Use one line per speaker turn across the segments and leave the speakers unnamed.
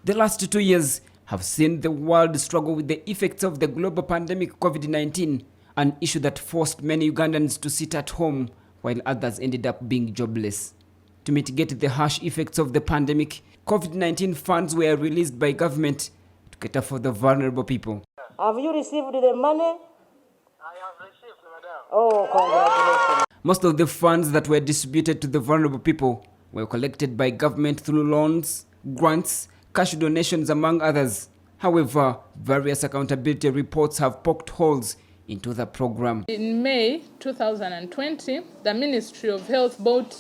The last 2 years have seen the world struggle with the effects of the global pandemic COVID-19, an issue that forced many Ugandans to sit at home while others ended up being jobless. To mitigate the harsh effects of the pandemic, COVID-19 funds were released by government to cater for the vulnerable people.
Have you received the money?
I have received, madam.
Oh, congratulations.
Most of the funds that were distributed to the vulnerable people were collected by government through loans, grants, cash donations, among others. However, various accountability reports have poked holes into the program.
In May 2020, the Ministry of Health bought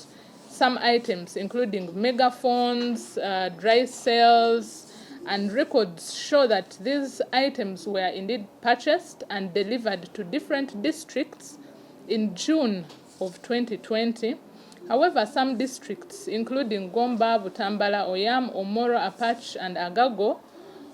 some items, including megaphones, dry cells, and records show that these items were indeed purchased and delivered to different districts in June of 2020. However, some districts, including Gomba, Butambala, Oyam, Omoro, Apache, and Agago,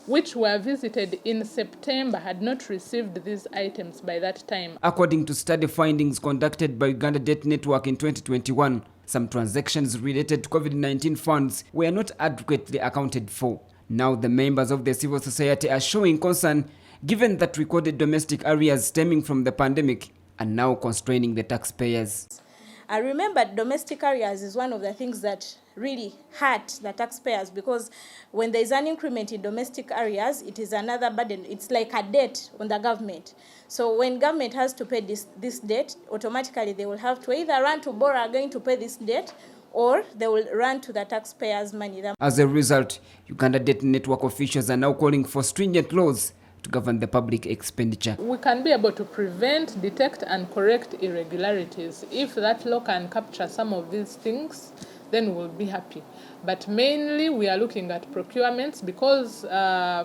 which were visited in September, had not received these items by that time.
According to study findings conducted by Uganda Debt Network in 2021, some transactions related to COVID-19 funds were not adequately accounted for. Now the members of the civil society are showing concern given that recorded domestic arrears stemming from the pandemic are now constraining the taxpayers.
I remember domestic arrears is one of the things that really hurt the taxpayers, because when there is an increment in domestic arrears, it is another burden. It's like a debt on the government. So when government has to pay this debt, automatically they will have to either run to borrow again to pay this debt, or they will run to the taxpayers' money.
As a result, Uganda Debt Network officials are now calling for stringent laws to govern the public expenditure.
We can be able to prevent, detect, and correct irregularities. If that law can capture some of these things, then we'll be happy. But mainly we are looking at procurements because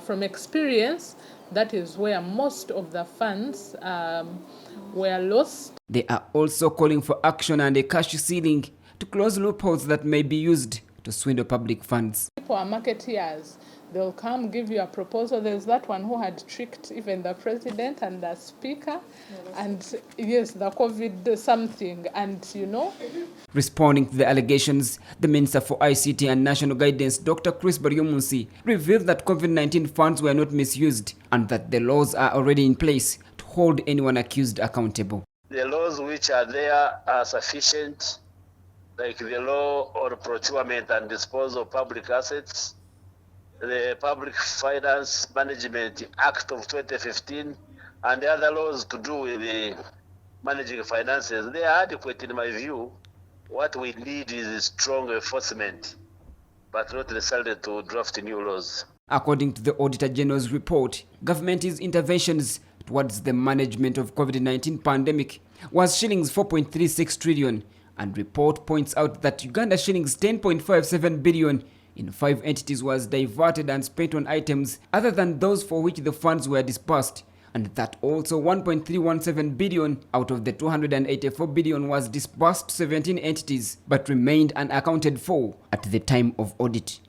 from experience, that is where most of the funds were lost.
They are also calling for action and a cash ceiling to close loopholes that may be used to swindle public funds.
People are marketeers. They'll come give you a proposal. There's that one who had tricked even the president and the speaker, and yes, the COVID something, and you know.
Responding to the allegations, the Minister for ICT and National Guidance, Dr. Chris Baryomunsi, revealed that COVID-19 funds were not misused and that the laws are already in place to hold anyone accused accountable.
The laws which are there are sufficient, like the law on procurement and disposal of public assets, the Public Finance Management Act of 2015, and the other laws to do with the managing finances. They are adequate in my view. What we need is strong enforcement, but not necessarily to draft new laws.
According to the Auditor General's report, government's interventions towards the management of COVID-19 pandemic was shillings 4.36 trillion, and report points out that Uganda shillings 10.57 billion in 5 entities was diverted and spent on items other than those for which the funds were disbursed, and that also 1.317 billion out of the 284 billion was disbursed to 17 entities but remained unaccounted for at the time of audit.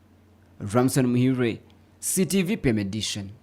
Ramson Muhire, CTV PM Edition.